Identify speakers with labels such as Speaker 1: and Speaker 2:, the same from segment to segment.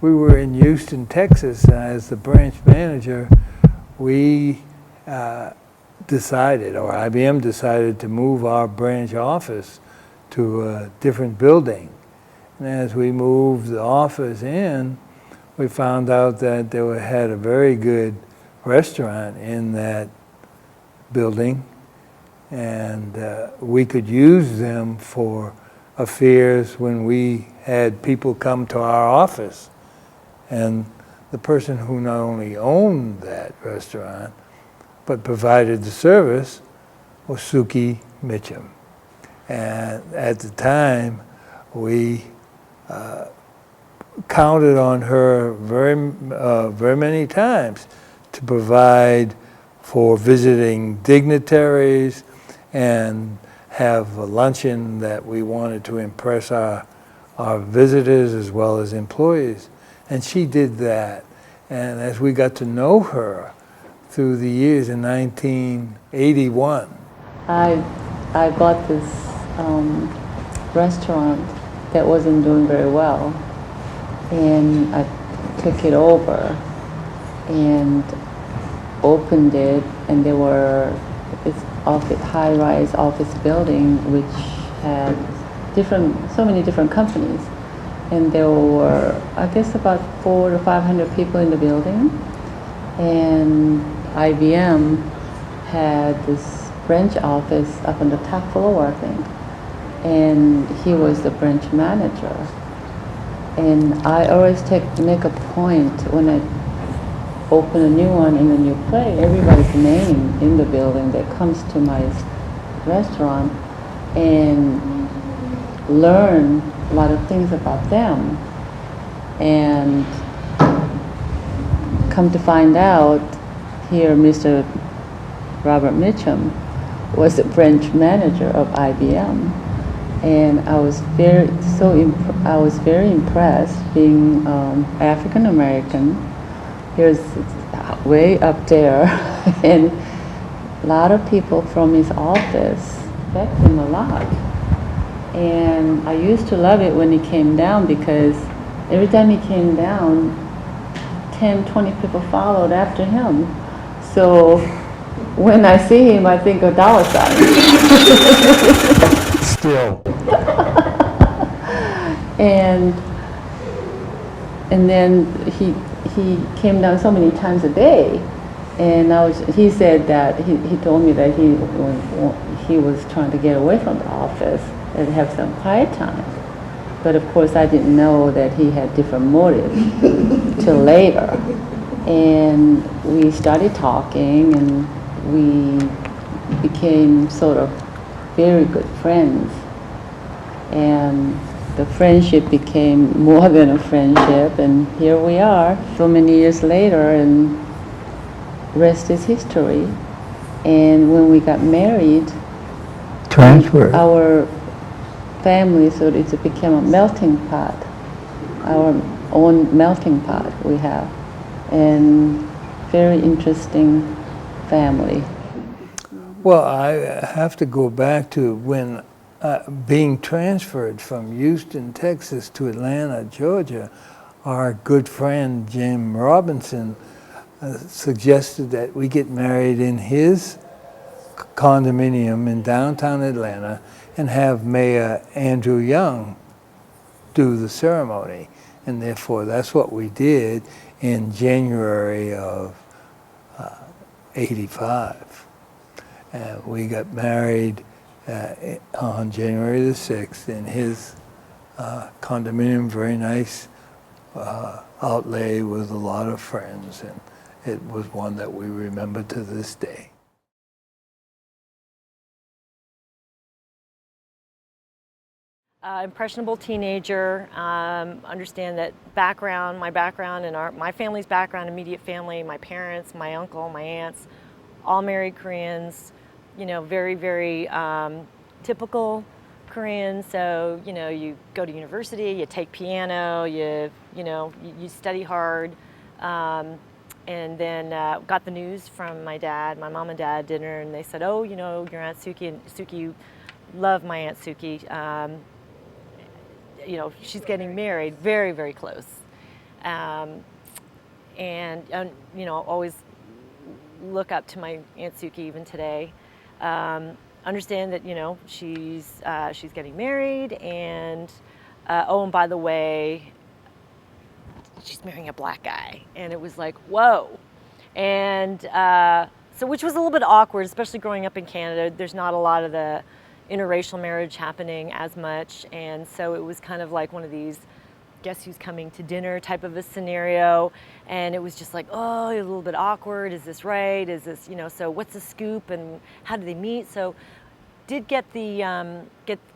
Speaker 1: we were in Houston, Texas, and as the branch manager, we decided, or IBM decided, to move our branch office to a different building. And as we moved the office in, we found out that they had a very good restaurant in that building, and we could use them for affairs when we had people come to our office. And the person who not only owned that restaurant, but provided the service, was Suki Mitchum. And at the time, we counted on her very many times to provide for visiting dignitaries and have a luncheon that we wanted to impress our visitors as well as employees. And she did that. And as we got to know her through the years, in 1981,
Speaker 2: I bought this restaurant that wasn't doing very well, and I took it over and opened it, and there were this high-rise office building which had so many different companies, and there were, I guess, about 400 to 500 people in the building, and IBM had this branch office up on the top floor, I think, and he was the branch manager. And I always make a point when I open a new one in a new place, everybody's name in the building that comes to my restaurant, and learn a lot of things about them. And come to find out, here Mr. Robert Mitchum was the branch manager of IBM, and I was very impressed, being African American. Here's way up there, and a lot of people from his office respect him a lot. And I used to love it when he came down, because every time he came down, 10, 20 people followed after him. So when I see him, I think of dollar signs.
Speaker 1: still.
Speaker 2: And then he came down so many times a day, and he said that he told me that he was trying to get away from the office and have some quiet time. But of course, I didn't know that he had different motives till later. And we started talking, and we became sort of very good friends. And the friendship became more than a friendship, and here we are so many years later, and rest is history. And when we got married,
Speaker 1: Transferred.
Speaker 2: our family, so it became a melting pot, our own melting pot we have, and very interesting family.
Speaker 1: Well, I have to go back to when being transferred from Houston, Texas to Atlanta, Georgia, our good friend Jim Robinson suggested that we get married in his condominium in downtown Atlanta and have Mayor Andrew Young do the ceremony. And therefore, that's what we did in January of 85. And we got married on January the 6th in his condominium, very nice outlay with a lot of friends, and it was one that we remember to this day.
Speaker 3: Impressionable teenager, understand that my background and my family's background, immediate family, my parents, my uncle, my aunts, all married Koreans, very, very typical Korean. So, you go to university, you take piano, you study hard, and then got the news from my dad. My mom and dad had dinner, and they said, "Oh, your Aunt Suki, and Suki, you love my Aunt Suki. She's getting married, very, very close." And you know, always look up to my Aunt Suki even today. Understand that, you know, she's getting married, and oh, and by the way, she's marrying a black guy, and it was like, whoa. And so, which was a little bit awkward, especially growing up in Canada. There's not a lot of the interracial marriage happening as much, and so it was kind of like one of these guess who's coming to dinner type of a scenario, and it was just like, oh, a little bit awkward. Is this right? Is this, you know, so what's the scoop and how do they meet? So did get the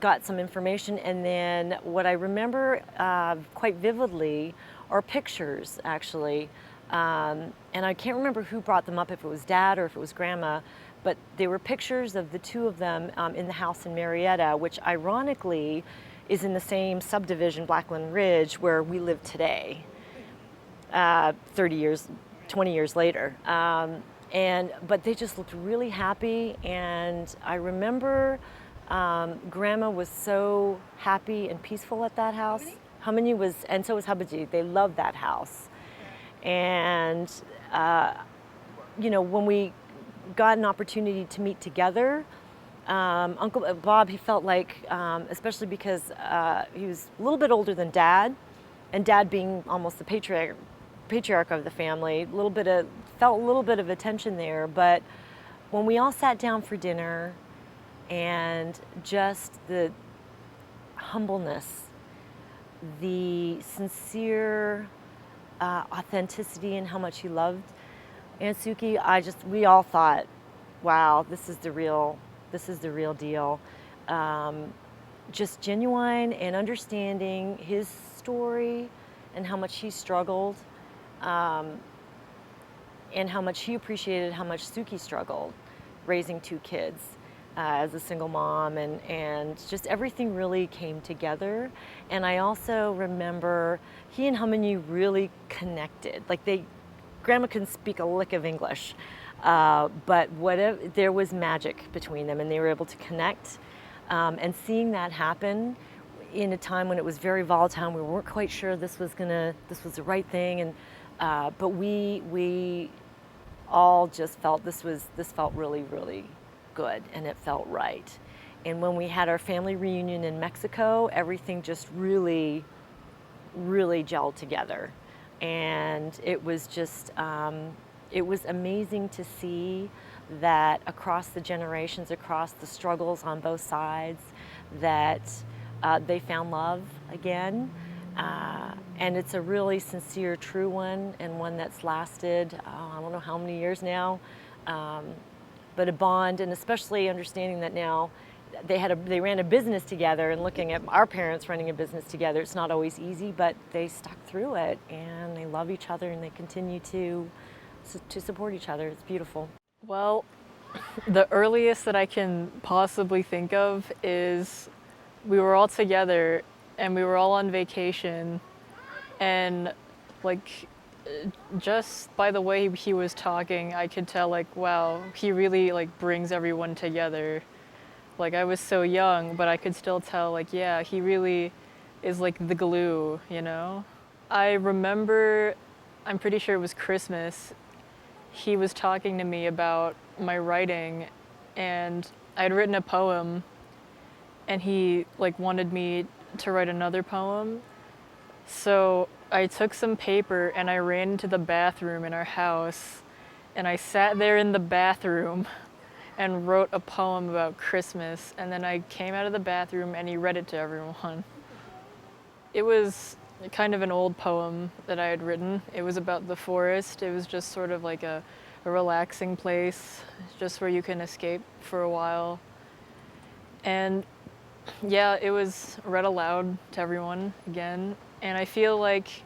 Speaker 3: got some information, and then what I remember quite vividly are pictures, actually, and I can't remember who brought them up, if it was Dad or if it was Grandma, but they were pictures of the two of them in the house in Marietta, which ironically is in the same subdivision, Blackland Ridge, where we live today, 20 years later. But they just looked really happy, and I remember Grandma was so happy and peaceful at that house. Hamani was, and so was Habaji. They loved that house. And, you know, when we got an opportunity to meet together, Uncle Bob, he felt like, especially because he was a little bit older than Dad, and Dad being almost the patriarch of the family, felt a little bit of a tension there. But when we all sat down for dinner, and just the humbleness, the sincere authenticity, and how much he loved Aunt Suki, we all thought, wow, this is the real deal. Just genuine and understanding his story and how much he struggled, and how much he appreciated how much Suki struggled raising two kids as a single mom, and just everything really came together. And I also remember he and Hamani really connected. Like Grandma couldn't speak a lick of English, but there was magic between them, and they were able to connect. And seeing that happen in a time when it was very volatile, and we weren't quite sure this was the right thing, and but we all just felt this felt really, really good, and it felt right. And when we had our family reunion in Mexico, everything just really, really gelled together. And it was just, it was amazing to see that across the generations, across the struggles on both sides, that they found love again. And it's a really sincere, true one, and one that's lasted, I don't know how many years now, but a bond, and especially understanding that now they ran a business together, and looking at our parents running a business together, it's not always easy, but they stuck through it, and they love each other, and they continue to support each other. It's beautiful.
Speaker 4: Well, the earliest that I can possibly think of is we were all together, and we were all on vacation, and like just by the way he was talking, I could tell, like, wow, he really like brings everyone together. Like, I was so young, but I could still tell, like, yeah, he really is like the glue, you know? I remember, I'm pretty sure it was Christmas, he was talking to me about my writing, and I had written a poem, and he like wanted me to write another poem. So I took some paper and I ran into the bathroom in our house, and I sat there in the bathroom and wrote a poem about Christmas, and then I came out of the bathroom and he read it to everyone. It was kind of an old poem that I had written. It was about the forest. It was just sort of like a relaxing place, just where you can escape for a while. And yeah, it was read aloud to everyone again, and I feel like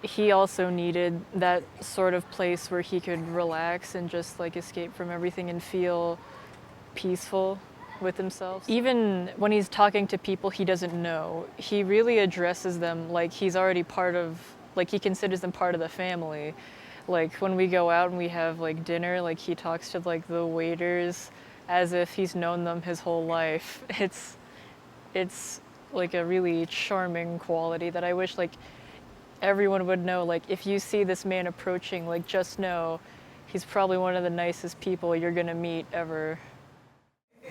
Speaker 4: he also needed that sort of place where he could relax and just like escape from everything and feel peaceful with himself. Even when he's talking to people he doesn't know, he really addresses them like he's already like he considers them part of the family. Like when we go out and we have like dinner, like he talks to like the waiters as if he's known them his whole life. It's like a really charming quality that I wish like everyone would know, like, if you see this man approaching, like, just know he's probably one of the nicest people you're gonna meet ever.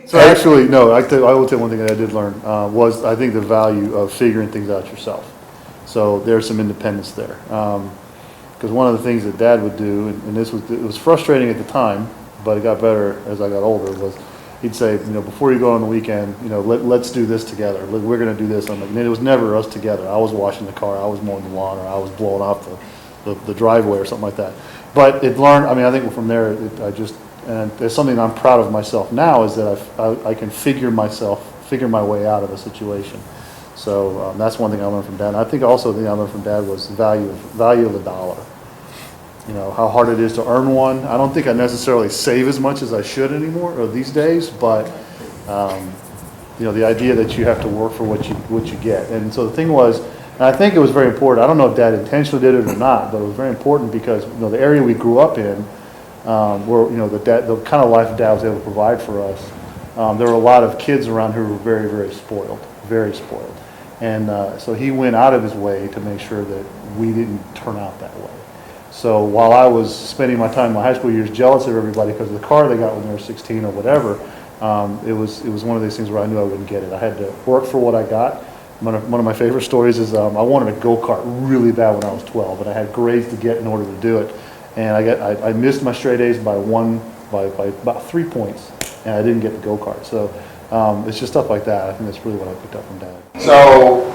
Speaker 5: So actually, no, I will tell you one thing that I did learn was, I think, the value of figuring things out yourself. So there's some independence there. Because one of the things that Dad would do, and it was frustrating at the time, but it got better as I got older, was he'd say, before you go on the weekend, let's do this together. We're going to do this. And it was never us together. I was washing the car, I was mowing the lawn, or I was blowing off the driveway or something like that. But it learned, I think from there, and there's something I'm proud of myself now, is that I can figure my way out of a situation. So that's one thing I learned from Dad. And I think also the thing I learned from Dad was the value of a dollar. How hard it is to earn one. I don't think I necessarily save as much as I should anymore, or these days, but the idea that you have to work for what you get. And so the thing was, and I think it was very important. I don't know if Dad intentionally did it or not, but it was very important because the area we grew up in, where the kind of life Dad was able to provide for us, there were a lot of kids around who were very, very spoiled, very spoiled. And so he went out of his way to make sure that we didn't turn out that way. So while I was spending my time in my high school years jealous of everybody because of the car they got when they were 16 or whatever, it was one of these things where I knew I wouldn't get it. I had to work for what I got. One of my favorite stories is I wanted a go-kart really bad when I was 12, and I had grades to get in order to do it. And I missed my straight A's by about 3 points, and I didn't get the go-kart. So it's just stuff like that. I think that's really what I picked up from Dad.
Speaker 6: So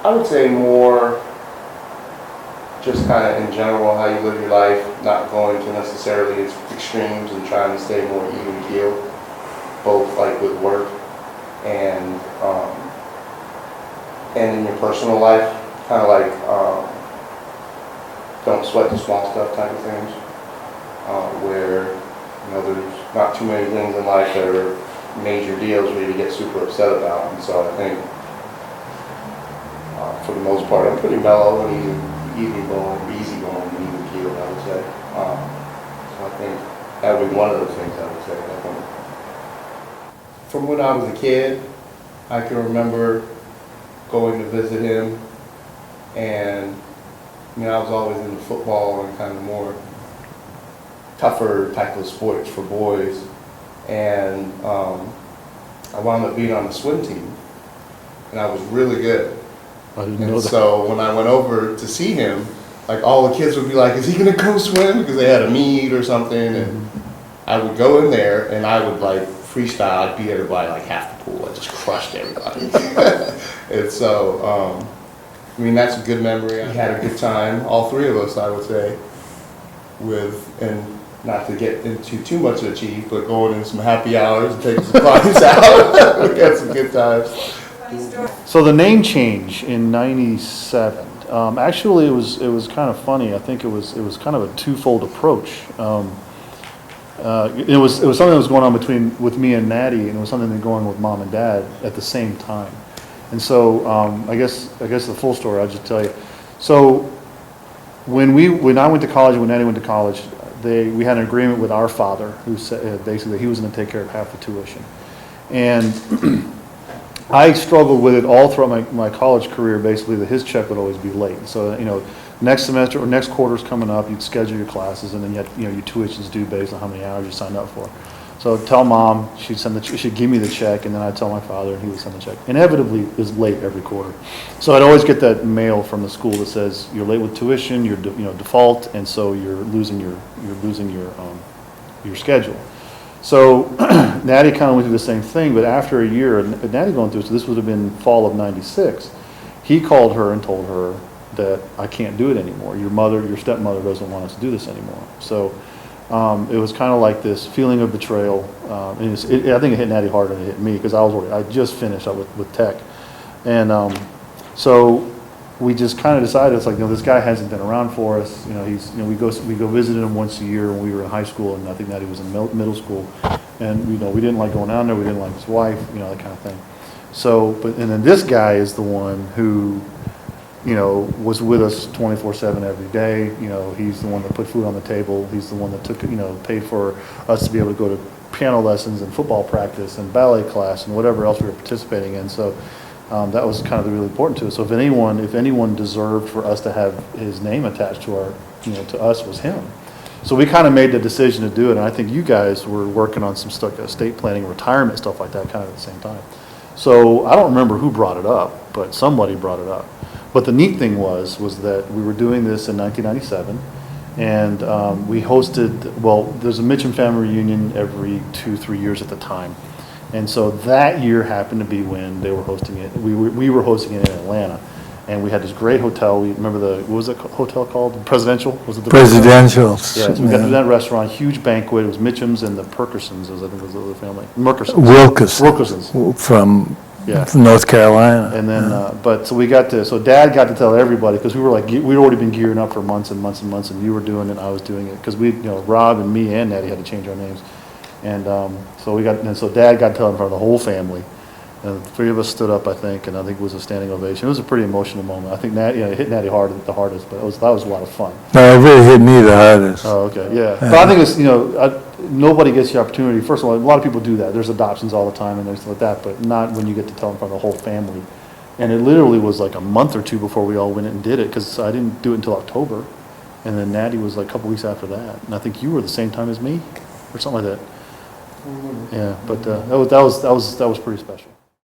Speaker 6: I would say more just kind of in general how you live your life, not going to necessarily extremes and trying to stay more even keeled, both like with work and in your personal life, kind of like don't sweat the small stuff type of things, where there's not too many things in life that are major deals where you get super upset about. And so I think for the most part I'm pretty mellow and easy going, and even keeled, I would say. So I think that would be one of the things I would say. Definitely. From when I was a kid, I can remember going to visit him, and I was always into football and kind of more tougher type of sports for boys, and I wound up being on the swim team, and I was really good.
Speaker 5: I didn't know
Speaker 6: And
Speaker 5: that.
Speaker 6: so when I went over to see him, like all the kids would be like, "Is he gonna go swim?" Because they had a meet or something, and I would go in there and I would like freestyle. I'd beat everybody like half the pool. I just crushed everybody. And so, that's a good memory. We had a good time, all three of us, I would say, and not to get into too much of the chief, but going in some happy hours and taking some parties out. We had some good times.
Speaker 5: So the name change in '97. Actually, it was kind of funny. I think it was kind of a twofold approach. It was something that was going on with me and Natty, and it was something that was going on with Mom and Dad at the same time. And so I guess the full story I'll just tell you. So when I went to college and when Natty went to college, we had an agreement with our father who said basically he was going to take care of half the tuition, and I struggled with it all throughout my college career, basically, that his check would always be late. So, next semester or next quarter's coming up, you'd schedule your classes, and then your tuition's due based on how many hours you signed up for. So tell Mom, she'd give me the check, and then I'd tell my father, and he would send the check. Inevitably, it was late every quarter. So I'd always get that mail from the school that says, you're late with tuition, you're default, and so you're losing your schedule. So Natty kind of went through the same thing, but after a year, Natty going through, so this would have been fall of '96, he called her and told her that I can't do it anymore. Your stepmother doesn't want us to do this anymore. So it was kind of like this feeling of betrayal. And I think it hit Natty harder than it hit me because I just finished up with tech. And so we just kind of decided, it's like, this guy hasn't been around for us. We go visit him once a year when we were in high school, and I think that he was in middle school. And we didn't like going down there. We didn't like his wife, that kind of thing. So, and then this guy is the one who, was with us 24/7 every day. He's the one that put food on the table. He's the one that paid for us to be able to go to piano lessons and football practice and ballet class and whatever else we were participating in. So That was kind of really important to us. So if anyone deserved for us to have his name attached to our, to us, was him. So we kind of made the decision to do it, and I think you guys were working on some stuff, estate planning, retirement, stuff like that, kind of at the same time. So I don't remember who brought it up, but somebody brought it up. But the neat thing was that we were doing this in 1997, and we hosted, well, there's a Mitchum family reunion every 2-3 years at the time. And so that year happened to be when they were hosting it. We were hosting it in Atlanta. And we had this great hotel. We remember what was the hotel called? Presidential? Was it the
Speaker 1: Presidentials.
Speaker 5: Yes, we got to that restaurant, huge banquet. It was Mitchum's and the Perkersons, I think was the other family. Wilkersons.
Speaker 1: From
Speaker 5: Yeah.
Speaker 1: North Carolina.
Speaker 5: And then, so Dad got to tell everybody, because we were like, we'd already been gearing up for months and months and months, and you were doing it, and I was doing it, because Rob and me and Natty had to change our names. And so Dad got to tell in front of the whole family. And the three of us stood up, I think, and I think it was a standing ovation. It was a pretty emotional moment. I think it hit Natty the hardest, but that was a lot of fun.
Speaker 1: No, it really hit me the hardest.
Speaker 5: Oh, okay, yeah. But I think it's, nobody gets the opportunity. First of all, a lot of people do that. There's adoptions all the time and things like that, but not when you get to tell in front of the whole family. And it literally was like a month or two before we all went in and did it, because I didn't do it until October. And then Natty was like a couple weeks after that. And I think you were the same time as me, or something like that. Yeah, but that was pretty special.